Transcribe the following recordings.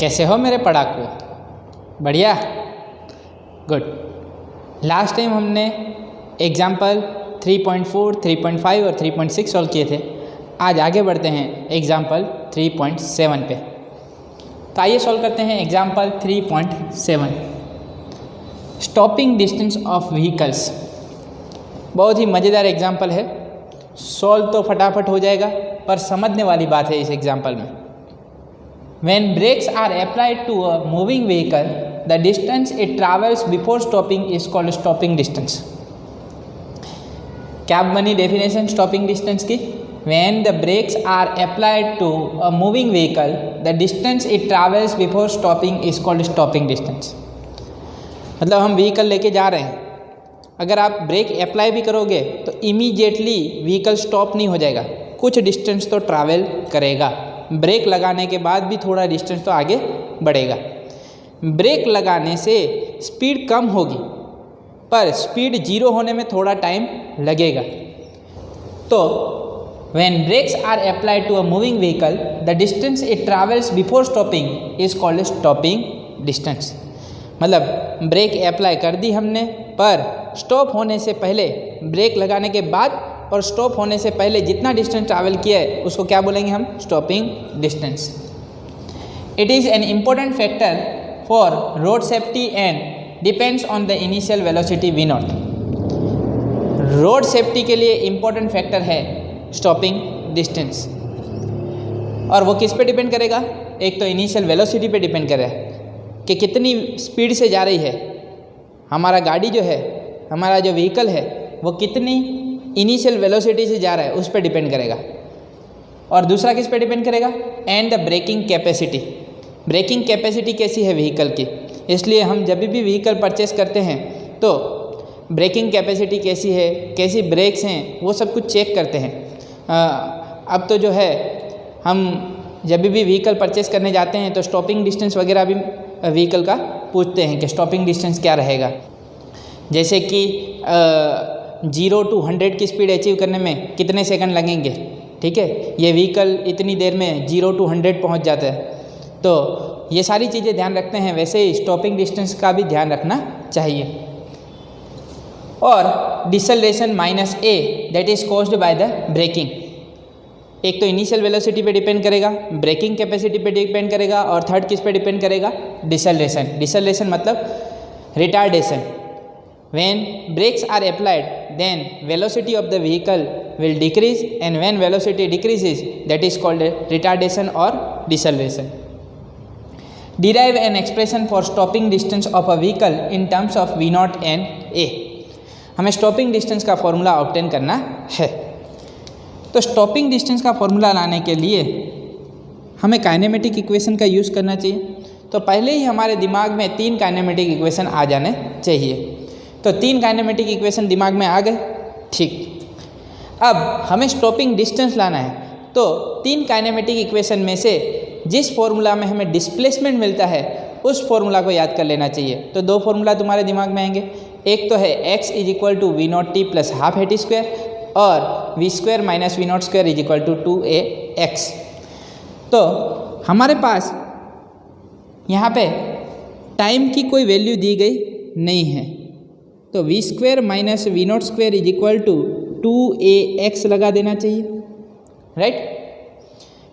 कैसे हो मेरे पढ़ाकू? बढ़िया, गुड। लास्ट टाइम हमने एग्जाम्पल 3.4, 3.5 और 3.6 सॉल्व किए थे। आज आगे बढ़ते हैं एग्जाम्पल 3.7 पे। तो आइए सॉल्व करते हैं example 3.7। Stopping distance of vehicles. बहुत ही मज़ेदार एग्जाम्पल है। सॉल्व तो फटाफट हो जाएगा, पर समझने वाली बात है इस एग्जाम्पल में। When brakes are applied to a moving vehicle, the distance it travels before stopping is called stopping distance. क्या बनी डेफिनेशन स्टॉपिंग डिस्टेंस की? When the brakes are applied to a moving vehicle, the distance it travels before stopping is called stopping distance. मतलब हम vehicle लेके जा रहे हैं, अगर आप ब्रेक अप्लाई भी करोगे तो इमीडिएटली व्हीकल स्टॉप नहीं हो जाएगा, कुछ डिस्टेंस तो ट्रैवल करेगा। ब्रेक लगाने के बाद भी थोड़ा डिस्टेंस तो आगे बढ़ेगा। ब्रेक लगाने से स्पीड कम होगी, पर स्पीड जीरो होने में थोड़ा टाइम लगेगा। तो when brakes are applied to a moving vehicle, the distance it travels before stopping is called stopping distance. मतलब ब्रेक अप्लाई कर दी हमने, पर स्टॉप होने से पहले, ब्रेक लगाने के बाद और स्टॉप होने से पहले जितना डिस्टेंस ट्रैवल किया है उसको क्या बोलेंगे हम? Stopping distance. It is an important factor for road safety and depends on the initial velocity v0। Road safety के लिए इम्पोर्टेंट फैक्टर है स्टॉपिंग डिस्टेंस, और वो किस पे डिपेंड करेगा? एक तो इनिशियल वेलोसिटी पे डिपेंड करेगा कि कितनी स्पीड से जा रही है हमारा गाड़ी, जो है हमारा जो व्हीकल है वो कितनी इनिशियल वेलोसिटी से जा रहा है उस पर डिपेंड करेगा। और दूसरा किस पे डिपेंड करेगा? And the braking capacity. Braking capacity कैसी है व्हीकल की, इसलिए हम जब भी व्हीकल परचेस करते हैं तो ब्रेकिंग कैपेसिटी कैसी है, कैसी ब्रेक्स हैं, वो सब कुछ चेक करते हैं। अब तो जो है हम जब भी व्हीकल परचेस करने जाते हैं तो स्टॉपिंग डिस्टेंस वगैरह भी व्हीकल का पूछते हैं कि स्टॉपिंग डिस्टेंस क्या रहेगा। जैसे कि 0 to 100 की स्पीड अचीव करने में कितने सेकंड लगेंगे, ठीक है, ये व्हीकल इतनी देर में 0 to 100 पहुंच जाता है। तो ये सारी चीज़ें ध्यान रखते हैं, वैसे ही स्टॉपिंग डिस्टेंस का भी ध्यान रखना चाहिए। और deceleration minus a that is caused by the braking. एक तो इनिशियल वेलोसिटी पे डिपेंड करेगा, ब्रेकिंग कैपेसिटी पे डिपेंड करेगा, और थर्ड किस पे डिपेंड करेगा? डिसेलरेशन। डिसेलरेशन मतलब retardation. When brakes are applied, then velocity of the vehicle will decrease, and when velocity decreases, that is called retardation or deceleration. Derive an expression for stopping distance of a vehicle in terms of v0 and a. हमें stopping distance का formula obtain करना है। तो stopping distance का formula लाने के लिए हमें काइनेमेटिक इक्वेशन का यूज़ करना चाहिए। तो पहले ही हमारे दिमाग में 3 काइनेमेटिक इक्वेशन आ जाने चाहिए। तो 3 काइनेमेटिक इक्वेशन दिमाग में आ गए, ठीक। अब हमें स्टॉपिंग डिस्टेंस लाना है, तो 3 काइनेमेटिक इक्वेशन में से जिस फॉर्मूला में हमें डिस्प्लेसमेंट मिलता है उस फॉर्मूला को याद कर लेना चाहिए। तो 2 फॉर्मूला तुम्हारे दिमाग में आएंगे। एक तो है x = v0t + ½ at² और v² - v02 = 2ax। तो हमारे पास यहाँ पे टाइम की कोई वैल्यू दी गई नहीं है, तो v² - v02 = 2ax लगा देना चाहिए, right?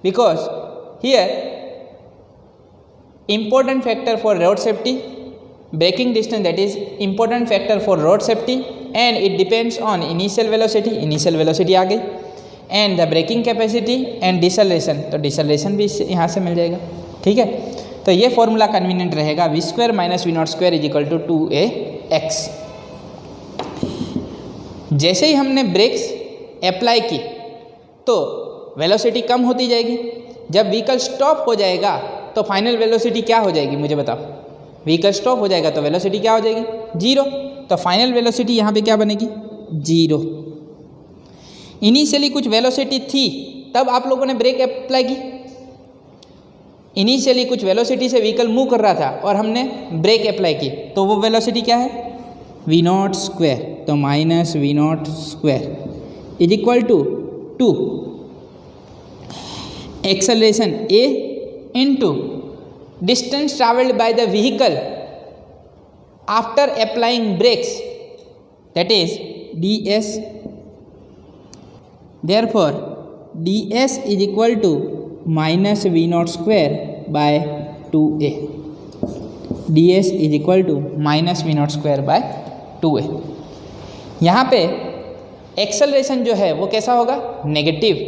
Because here important factor for road safety, braking distance that is important factor for road safety, and it depends on initial velocity. Initial velocity आ गई, and the braking capacity and deceleration. तो deceleration भी यहाँ से मिल जाएगा, ठीक है। तो ये फॉर्मूला कन्वीनियंट रहेगा, v² - v02 = 2ax। जैसे ही हमने ब्रेक्स अप्लाई की तो वेलोसिटी कम होती जाएगी। जब व्हीकल स्टॉप हो जाएगा तो फाइनल वेलोसिटी क्या हो जाएगी, मुझे बताओ? व्हीकल स्टॉप हो जाएगा तो वेलोसिटी क्या हो जाएगी? 0। तो फाइनल वेलोसिटी यहाँ पे क्या बनेगी? 0। इनिशियली कुछ वेलोसिटी थी, तब आप लोगों ने ब्रेक अप्लाई की। इनिशियली कुछ वेलोसिटी से व्हीकल मूव कर रहा था और हमने ब्रेक अप्लाई की, तो वो वेलोसिटी क्या है? v02। तो -v02 = 2 acceleration a into distance traveled by the vehicle after applying brakes, that is ds. Therefore ds is equal to minus v naught square by 2a. ds is equal to minus v naught square by 2a. यहाँ पे acceleration जो है वो कैसा होगा, negative.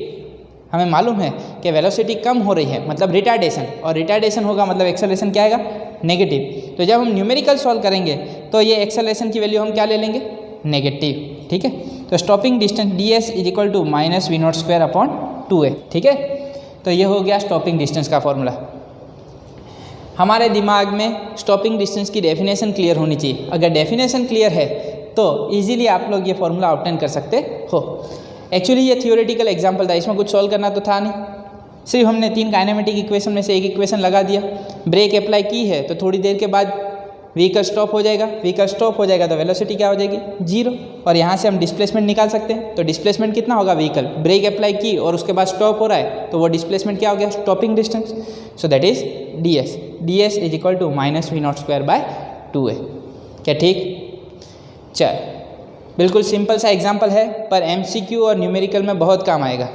हमें मालूम है कि वेलोसिटी कम हो रही है मतलब रिटार्डेशन, और रिटार्डेशन होगा मतलब एक्सेलरेशन क्या आएगा, नेगेटिव। तो जब हम न्यूमेरिकल सॉल्व करेंगे तो ये एक्सेलरेशन की वैल्यू हम क्या ले लेंगे, नेगेटिव। ठीक है, तो stopping distance d s is equal to minus v naught square upon 2a। ठीक है, तो ये हो गया स्टॉपिंग डिस्टेंस का फॉर्मूला। हमारे दिमाग में स्टॉपिंग डिस्टेंस की डेफिनेशन क्लियर होनी चाहिए। अगर डेफिनेशन क्लियर है तो इजीली आप लोग ये फॉर्मूला ऑब्टेन कर सकते हो। एक्चुअली ये थियोरेटिकल एग्जांपल था, इसमें कुछ सॉल्व करना तो था नहीं, सिर्फ हमने 3 काइनेमेटिक इक्वेशन में से एक इक्वेशन लगा दिया, ब्रेक अप्लाई की है तो थोड़ी देर के बाद व्हीकल स्टॉप हो जाएगा। व्हीकल स्टॉप हो जाएगा तो वेलोसिटी क्या हो जाएगी, 0, और यहाँ से हम डिस्प्लेसमेंट निकाल सकते हैं। तो डिस्प्लेसमेंट कितना होगा, व्हीकल ब्रेक अप्लाई की और उसके बाद स्टॉप हो रहा है तो वो डिस्प्लेसमेंट क्या हो गया, stopping distance. So that is d s. D s is equal to minus v naught square by 2a। क्या ठीक, चल बिल्कुल सिंपल सा एग्जाम्पल है, पर MCQ और न्यूमेरिकल में बहुत काम आएगा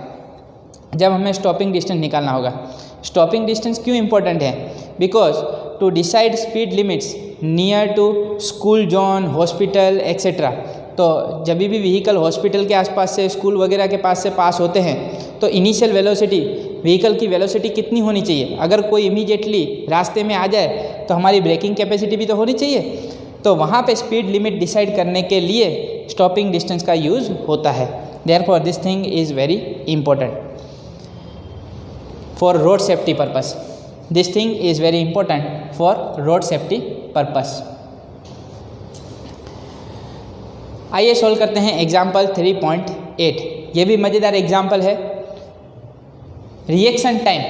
जब हमें स्टॉपिंग डिस्टेंस निकालना होगा। स्टॉपिंग डिस्टेंस क्यों इंपॉर्टेंट है, because to decide speed limits near to school zone, hospital etcetera. तो जब भी व्हीकल हॉस्पिटल के आसपास से, स्कूल वगैरह के पास से पास होते हैं तो इनिशियल वेलोसिटी, व्हीकल की वेलोसिटी कितनी होनी चाहिए। अगर कोई इमीडिएटली रास्ते में आ जाए तो हमारी ब्रेकिंग कैपेसिटी भी तो होनी चाहिए। तो वहाँ पे स्पीड लिमिट डिसाइड करने के लिए स्टॉपिंग डिस्टेंस का यूज़ होता है। Therefore this thing is very important for road safety purpose. This thing is very important for road safety purpose. आइए सॉल्व करते हैं एग्जाम्पल 3.8। ये भी मज़ेदार एग्जाम्पल है। Reaction time.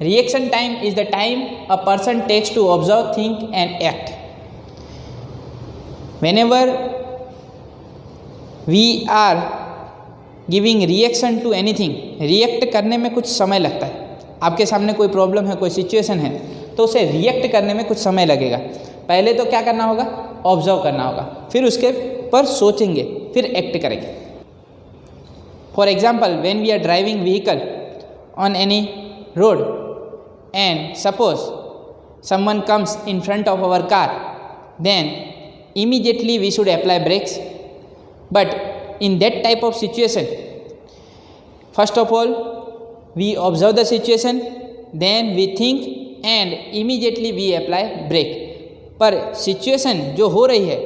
Reaction time is the time a person takes to observe, think and act. Whenever we are giving reaction to anything, react करने में कुछ समय लगता है। आपके सामने कोई प्रॉब्लम है, कोई सिचुएशन है तो उसे रिएक्ट करने में कुछ समय लगेगा। पहले तो क्या करना होगा, ऑब्जर्व करना होगा, फिर उसके पर सोचेंगे, फिर एक्ट करेंगे। For example, when we are driving vehicle on any road and suppose someone comes in front of our car, then immediately we should apply brakes. But in that type of situation, first of all we observe the situation, then we think and immediately we apply brake. पर situation जो हो रही है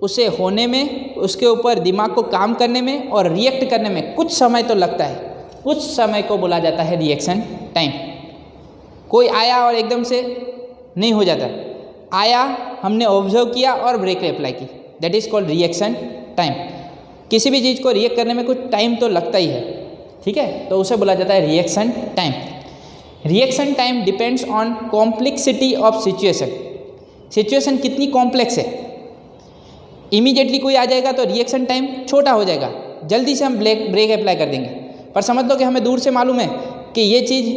उसे होने में, उसके ऊपर दिमाग को काम करने में और रिएक्ट करने में कुछ समय तो लगता है। उस समय को बोला जाता है रिएक्शन टाइम। कोई आया और एकदम से नहीं हो जाता, आया, हमने ऑब्जर्व किया और ब्रेक अप्लाई की, that is called reaction time. किसी भी चीज़ को रिएक्ट करने में कुछ टाइम तो लगता ही है, ठीक है, तो उसे बोला जाता है reaction time. Reaction time depends on complexity of situation. Situation कितनी कॉम्प्लेक्स है, इमीडिएटली कोई आ जाएगा तो रिएक्शन टाइम छोटा हो जाएगा, जल्दी से हम ब्रेक अप्लाई कर देंगे। पर समझ लो कि हमें दूर से मालूम है कि ये चीज़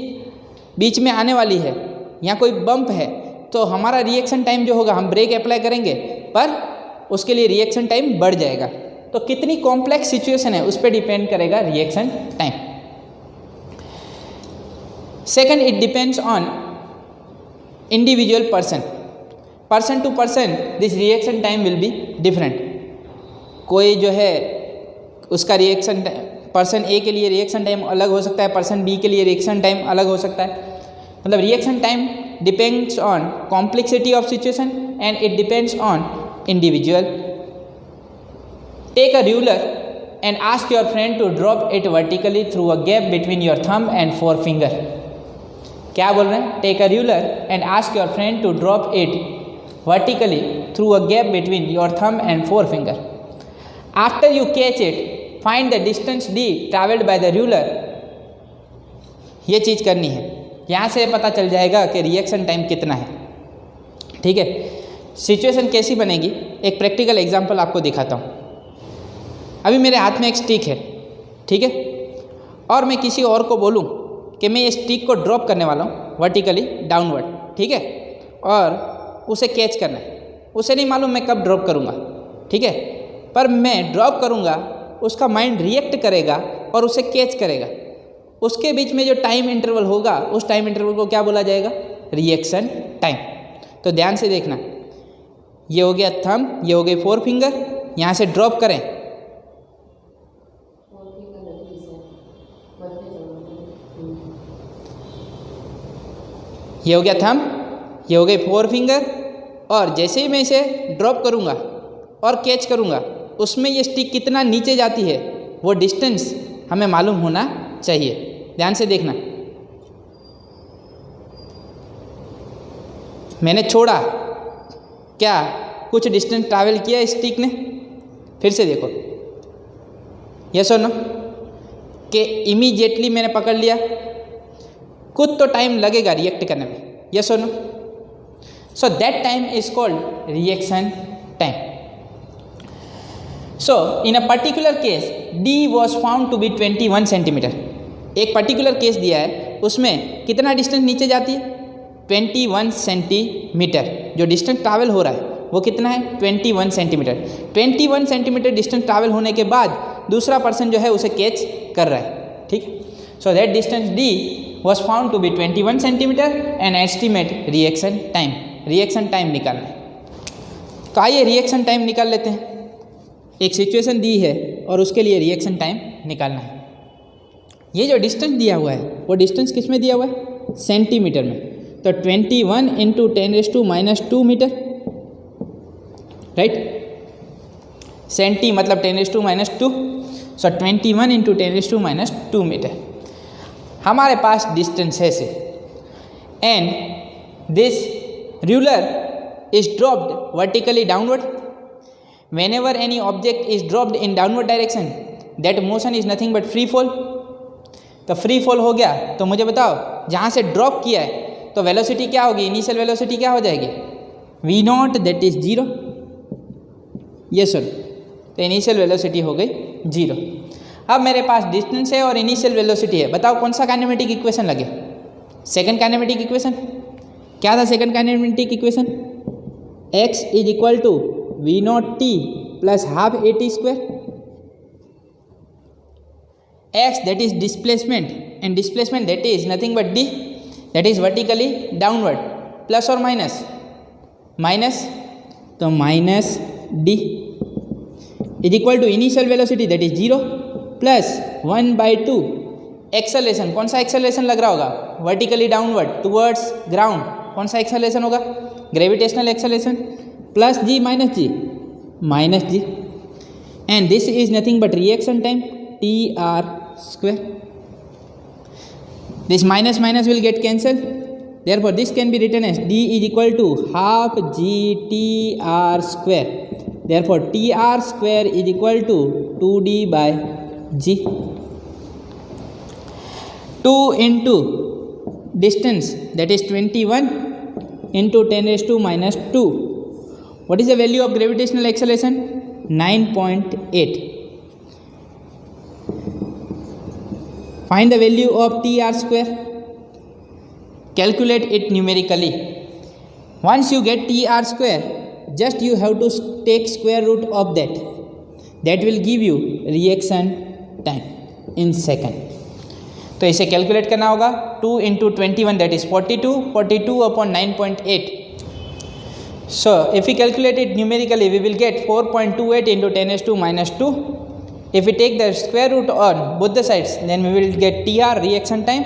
बीच में आने वाली है, यहाँ कोई बम्प है, तो हमारा रिएक्शन टाइम जो होगा, हम ब्रेक अप्लाई करेंगे पर उसके लिए रिएक्शन टाइम बढ़ जाएगा। तो कितनी कॉम्प्लेक्स सिचुएशन है उस पर डिपेंड करेगा reaction time. Second, it depends on individual person to person this reaction time will be different. कोई जो है उसका रिएक्शन, पर्सन ए के लिए रिएक्शन टाइम अलग हो सकता है, पर्सन बी के लिए रिएक्शन टाइम अलग हो सकता है। मतलब reaction time depends on complexity of situation and it depends on individual. Take a ruler and ask your friend to drop it vertically through a gap between your thumb and forefinger. क्या बोल रहे हैं? Take a ruler and ask your friend to drop it vertically through a gap between your thumb and forefinger. After you catch it, find the distance d traveled by the ruler. ये चीज़ करनी है, यहाँ से पता चल जाएगा कि reaction time कितना है। ठीक है, सिचुएशन कैसी बनेगी, एक प्रैक्टिकल एग्जांपल आपको दिखाता हूँ। अभी मेरे हाथ में एक स्टिक है, ठीक है, और मैं किसी और को बोलूँ कि मैं ये स्टिक को ड्रॉप करने वाला हूँ वर्टिकली डाउनवर्ड, ठीक है, और उसे कैच करना है। उसे नहीं मालूम मैं कब ड्रॉप करूँगा, ठीक है, पर मैं ड्रॉप करूँगा, उसका माइंड रिएक्ट करेगा और उसे कैच करेगा। उसके बीच में जो टाइम इंटरवल होगा उस टाइम इंटरवल को क्या बोला जाएगा? Reaction time. तो ध्यान से देखना, ये हो गया थंब, ये हो गई फोर फिंगर, यहाँ से ड्रॉप करें, ये हो गया थंब, ये हो गई फोर फिंगर, और जैसे ही मैं इसे ड्रॉप करूँगा और कैच करूँगा, उसमें ये स्टिक कितना नीचे जाती है वो डिस्टेंस हमें मालूम होना चाहिए। ध्यान से देखना, मैंने छोड़ा, क्या कुछ डिस्टेंस ट्रैवल किया स्टिक ने? फिर से देखो, यस और नो, कि इमीडिएटली मैंने पकड़ लिया, कुछ तो टाइम लगेगा रिएक्ट करने में, यस और no. So that time is called reaction time. So in a particular case D was found to be 21 centimetre. एक पर्टिकुलर केस दिया है, उसमें कितना डिस्टेंस नीचे जाती है? 21 सेंटीमीटर। जो डिस्टेंस ट्रैवल हो रहा है वो कितना है? 21 सेंटीमीटर। 21 सेंटीमीटर डिस्टेंस ट्रैवल होने के बाद दूसरा पर्सन जो है उसे कैच कर रहा है, ठीक। So that distance D was found to be 21 centimetre and estimate reaction time. Reaction time निकालना है, तो आइए रिएक्शन टाइम निकाल लेते हैं। एक सिचुएशन दी है और उसके लिए रिएक्शन टाइम निकालना है। ये जो डिस्टेंस दिया हुआ है वो डिस्टेंस किस में दिया हुआ है? सेंटीमीटर में। तो 21 इंटू 10⁻² मीटर, राइट। सेंटी मतलब 10⁻², सो 21 इंटू 10⁻² मीटर हमारे पास डिस्टेंस है से। And this ruler is dropped vertically downward. Whenever any object is dropped in downward direction, that motion is nothing but free fall। तो फ्री फॉल हो गया, तो मुझे बताओ जहाँ से ड्रॉप किया है तो वेलोसिटी क्या होगी? इनिशियल वेलोसिटी क्या हो जाएगी? v0, that is 0, yes sir. तो इनिशियल वेलोसिटी हो गई 0। अब मेरे पास डिस्टेंस है और इनिशियल वेलोसिटी है, बताओ कौन सा काइनेमेटिक इक्वेशन लगे? Second kinematic equation. क्या था second kinematic equation? x is equal to v0t plus half at²। x that is displacement and displacement that is nothing but d, that is vertically downward, plus or minus, minus, तो minus d is equal to initial velocity that is 0 plus 1/2 acceleration. कौन सा acceleration लग रहा होगा? Vertically downward towards ground. कौन सा acceleration होगा? Gravitational acceleration. Plus g minus g, minus g, and this is nothing but reaction time TR²। This minus minus will get cancelled, therefore this can be written as D is equal to half GTR², therefore TR² is equal to 2D/G। 2 into distance that is 21 into 10⁻², what is the value of gravitational acceleration? 9.8। Find the value of TR², calculate it numerically। Once you get TR², just you have to take square root of that, that will give you reaction time in second। तो इसे calculate करना होगा। 2 into 21 that is 42, 42 upon 9.8। So if we calculate it numerically, we will get 4.28 into 10⁻²। If we take the square root on both the sides, then we will get TR reaction time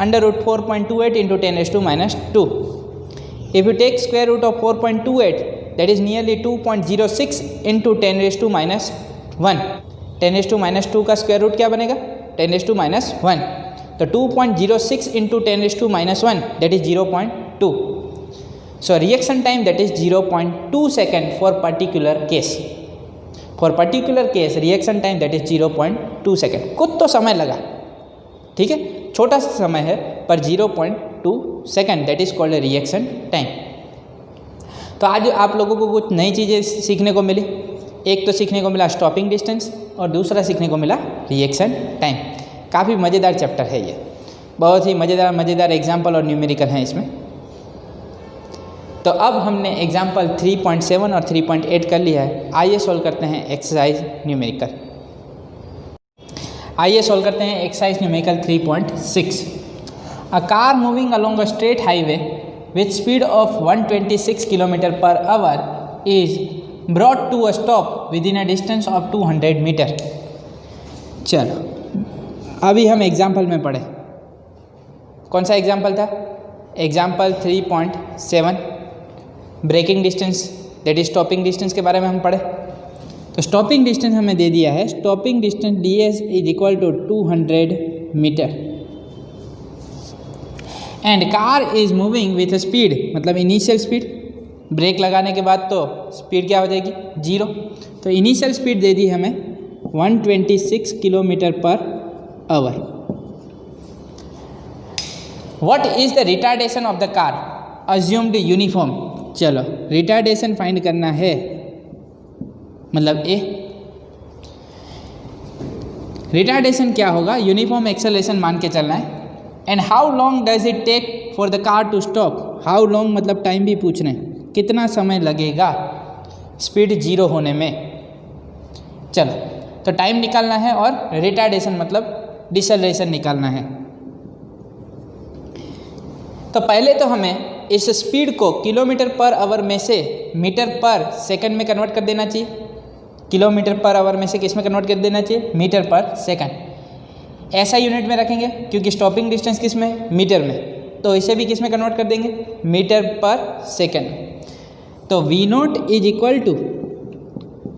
under root 4.28 into 10⁻²। If you take square root of 4.28, that is nearly 2.06 into 10⁻1। 10⁻² का square root क्या बनेगा? 10⁻1। तो 2.06 into 10⁻1 that is 0.2। So reaction time that is 0.2 second for particular case। For particular case reaction time that is 0.2 second। कुछ तो समय लगा, ठीक है, छोटा सा समय है, पर 0.2 second that is called reaction time. तो आज आप लोगों को कुछ नई चीज़ें सीखने को मिली। एक तो सीखने को मिला स्टॉपिंग डिस्टेंस और दूसरा सीखने को मिला रिएक्शन टाइम। काफ़ी मज़ेदार चैप्टर है ये, बहुत ही मज़ेदार एग्जाम्पल और न्यूमेरिकल हैं इसमें। तो अब हमने एग्जाम्पल 3.7 और 3.8 कर लिया है। आइए सॉल्व करते हैं एक्सरसाइज न्यूमेरिकल। आइए सॉल्व करते हैं exercise numerical 3.6। A car moving along a straight highway with speed of 126 km/h is brought to a stop within a distance of 200 metre. चलो अभी हम एग्जाम्पल में पढ़े, कौन सा एग्जाम्पल था? Example 3.7 braking distance that is stopping distance के बारे में हम पढ़े। तो स्टॉपिंग डिस्टेंस हमें दे दिया है, stopping distance ds is equal to 200 metre and car is moving with speed, मतलब इनिशियल स्पीड, ब्रेक लगाने के बाद तो स्पीड क्या हो जाएगी? 0। तो इनिशियल स्पीड दे दी हमें 126 km/h। What is the retardation of the car assumed uniform? चलो रिटार्डेशन फाइंड करना है, मतलब ए। रिटार्डेशन क्या होगा? यूनिफॉर्म एक्सेलरेशन मान के चलना है। And how long does it take for the car to stop? How long मतलब टाइम भी पूछ रहे हैं, कितना समय लगेगा स्पीड 0 होने में। चलो तो टाइम निकालना है और रिटार्डेशन मतलब डिसेलरेशन निकालना है। तो पहले तो हमें इस स्पीड को km/h में से मीटर/सेकंड में कन्वर्ट कर देना चाहिए। km/h में से किस में कन्वर्ट कर देना चाहिए? मीटर/सेकंड। ऐसा यूनिट में रखेंगे क्योंकि स्टॉपिंग डिस्टेंस किस में? मीटर में, तो इसे भी किस में कन्वर्ट कर देंगे? मीटर/सेकंड। तो V0 is equal to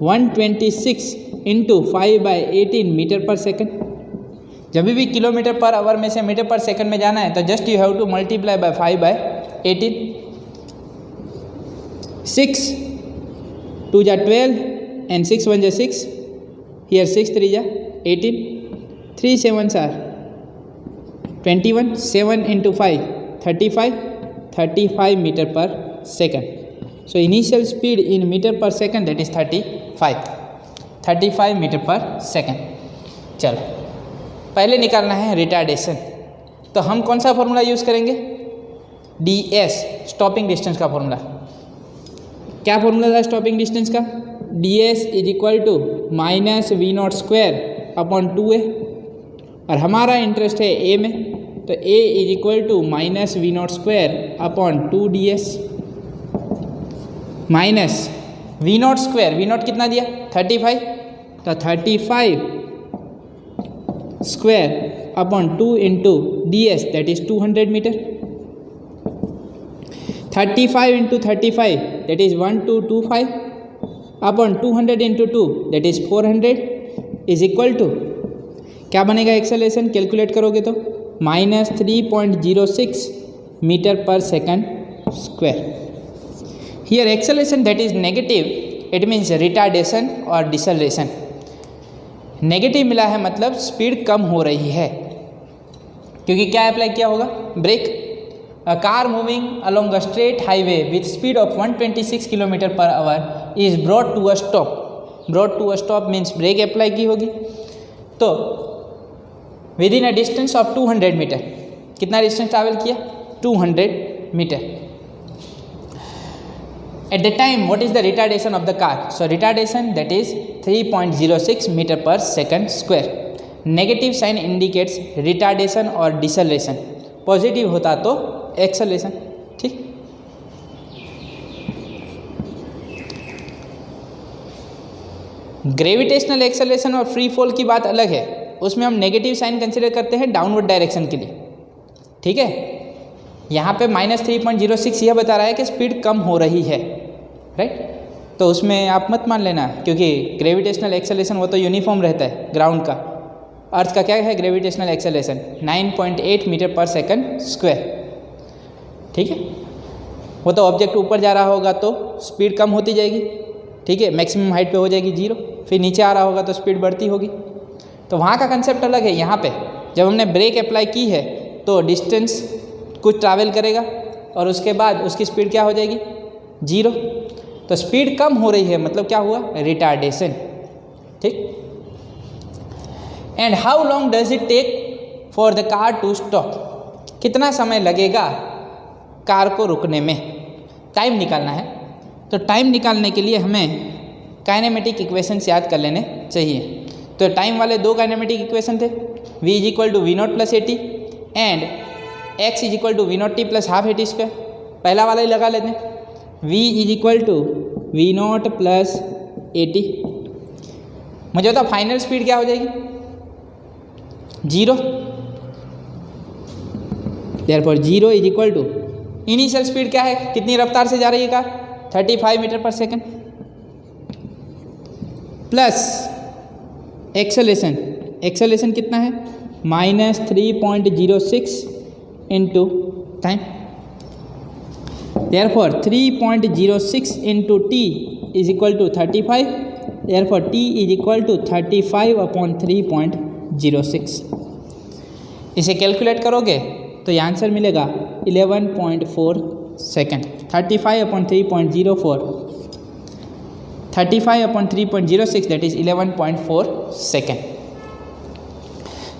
126 × 5/18 metre per second. जब भी km/h में से मीटर/सेकंड में जाना है तो just you have to multiply by 5/18। 6 2 × 12 and 6 1 × 6, here 6 3 × 18, 3 7s are 21, 7 × 5 35 meter/second. So initial speed in meter/second that is 35 meter/second। चलो पहले निकालना है रिटार्डेशन, तो हम कौन सा फॉर्मूला यूज़ करेंगे? ds, स्टॉपिंग डिस्टेंस का फॉर्मूला। क्या फॉर्मूला था स्टॉपिंग डिस्टेंस का? ds is equal to -V0²/2a, और हमारा इंटरेस्ट है a में, तो a is equal to -V0²/2ds minus V0²। V0 कितना दिया? 35, तो 35²/2 into ds that is 200 metre. 35 × 35 that is 1225/200 × 2 that is 400 is equal to क्या बनेगा? एक्सेलरेशन कैलकुलेट करोगे तो -3.06 मीटर/सेकंड²। Here acceleration that is negative, it means retardation और डिसेलरेशन। नेगेटिव मिला है मतलब स्पीड कम हो रही है, क्योंकि क्या अप्लाई किया होगा? Brake. A car moving along a straight highway with speed of 126 km/h is brought to a stop. Brought to a stop means brake apply की होगी। तो within a distance of 200 metre, कितना distance travel किया? 200 metre. At the time, what is the retardation of the car? So retardation that is 3.06 meter/second²। Negative sign indicates retardation और deceleration, positive होता तो acceleration. ठीक, gravitational acceleration और free fall की बात अलग है, उसमें हम नेगेटिव साइन कंसिडर करते हैं डाउनवर्ड डायरेक्शन के लिए। ठीक है, यहाँ पे -3.06 यह बता रहा है कि स्पीड कम हो रही है, राइट। तो उसमें आप मत मान लेना, क्योंकि ग्रेविटेशनल एक्सेलरेशन वो तो यूनिफॉर्म रहता है ग्राउंड का। अर्थ का क्या है ग्रेविटेशनल एक्सेलरेशन? 9.8 मीटर/सेकंड²। ठीक है, वो तो ऑब्जेक्ट ऊपर जा रहा होगा तो स्पीड कम होती जाएगी। ठीक है, मैक्सिमम हाइट पे हो जाएगी 0, फिर नीचे आ रहा होगा तो स्पीड बढ़ती होगी। तो वहाँ का कंसेप्ट अलग है। यहाँ पे जब हमने ब्रेक अप्लाई की है तो डिस्टेंस कुछ ट्रैवल करेगा और उसके बाद उसकी स्पीड क्या हो जाएगी? 0। तो स्पीड कम हो रही है, मतलब क्या हुआ? रिटार्डेशन। ठीक। And how long does it take for the car to stop? कितना समय लगेगा कार को रुकने में? टाइम निकालना है, तो टाइम निकालने के लिए हमें काइनेमेटिक इक्वेशंस याद कर लेने चाहिए। तो टाइम वाले दो काइनेमेटिक इक्वेशन थे, v is equal to v naught plus a t and x is equal to v naught t plus half a t square. पहला वाला ही लगा लेते हैं, v is equal to v naught plus a t. मुझे बताओ final speed क्या हो जाएगी, 0। Therefore 0 is equal to initial speed क्या है, कितनी रफ्तार से जा रही है कार, 35 मीटर पर सेकेंड, प्लस एक्सेलेरेशन, एक्सेलेरेशन कितना है, -3.06 into time. Therefore 3.06 into t is equal to 35, therefore t is equal to 35/3.06। इसे कैलकुलेट करोगे तो ये आंसर मिलेगा 11.4 सेकेंड। 35/3.04, 35/3.06 that is 11.4 second.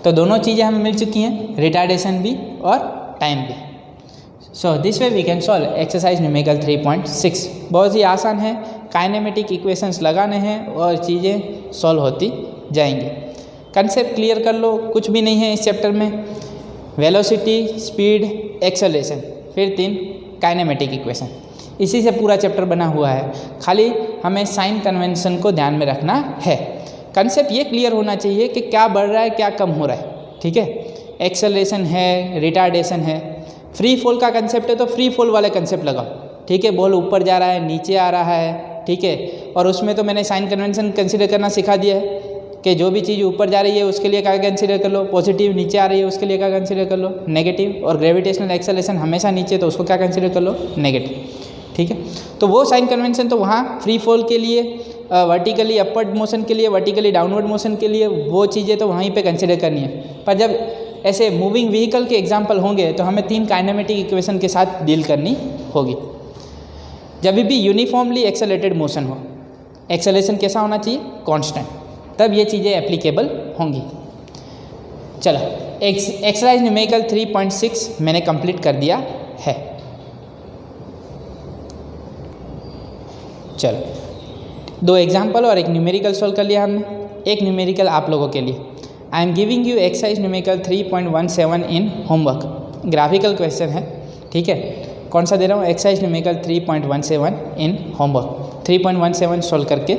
तो दोनों चीज़ें हमें मिल चुकी हैं, रिटार्डेशन भी और टाइम भी। So this way we can solve exercise numerical 3.6। बहुत ही आसान है, काइनेमेटिक इक्वेशंस लगाने हैं और चीज़ें सॉल्व होती जाएंगी। कंसेप्ट क्लियर कर लो, कुछ भी नहीं है इस चैप्टर में। वेलोसिटी, स्पीड, एक्सेलरेशन, फिर 3 काइनेमेटिक इक्वेशन, इसी से पूरा चैप्टर बना हुआ है। खाली हमें साइन कन्वेंशन को ध्यान में रखना है। कंसेप्ट ये क्लियर होना चाहिए कि क्या बढ़ रहा है क्या कम हो रहा है, ठीक है। एक्सेलरेशन है, रिटार्डेशन है, फ्री फॉल का कंसेप्ट है तो फ्री फॉल वाले कंसेप्ट लगाओ, ठीक है। बॉल ऊपर जा रहा है, नीचे आ रहा है, ठीक है। और उसमें तो मैंने साइन कन्वेंशन कंसिडर करना सिखा दिया है कि जो भी चीज़ ऊपर जा रही है उसके लिए क्या कंसिडर कर लो, पॉजिटिव नीचे आ रही है उसके लिए क्या कंसिडर कर लो, नेगेटिव। और ग्रेविटेशनल एक्सेलरेशन हमेशा नीचे तो उसको क्या कंसिडर कर लो, नेगेटिव, ठीक है। तो वो साइन कन्वेंशन तो वहाँ फ्री फॉल के लिए, वर्टिकली अपवर्ड मोशन के लिए, वर्टिकली डाउनवर्ड मोशन के लिए, वो चीज़ें तो वहीं पे कंसिडर करनी है। पर जब ऐसे मूविंग व्हीकल के एग्जांपल होंगे तो हमें 3 काइनेमेटिक इक्वेशन के साथ डील करनी होगी। जब भी यूनिफॉर्मली एक्सेलरेटेड मोशन हो, एक्सेलरेशन कैसा होना चाहिए, कांस्टेंट, तब ये चीज़ें एप्लीकेबल होंगी। चलो एक्सरसाइज न्यूमेरिकल 3.6 मैंने कंप्लीट कर दिया है। चलो 2 एग्जाम्पल और एक न्यूमेरिकल सॉल्व कर लिया हमने। एक न्यूमेरिकल आप लोगों के लिए, I am giving you exercise numerical 3.17 in homework. Graphical question है, ठीक है। कौन सा दे रहा हूँ, exercise numerical 3.17 in homework. 3.17 solve करके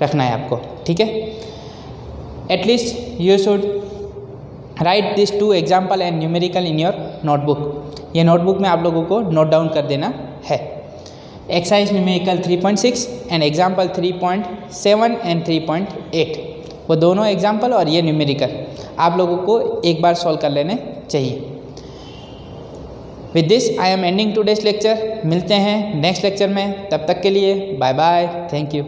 रखना है आपको, ठीक है। At least you should write this 2 example and numerical in your notebook. ये नोटबुक में आप लोगों को नोट डाउन कर देना है। Exercise numerical 3.6 and example 3.7 and 3.8, वो दोनों एग्जाम्पल और ये न्यूमेरिकल आप लोगों को एक बार सॉल्व कर लेने चाहिए। With this I am ending today's lecture. मिलते हैं नेक्स्ट लेक्चर में, तब तक के लिए बाय बाय, थैंक यू।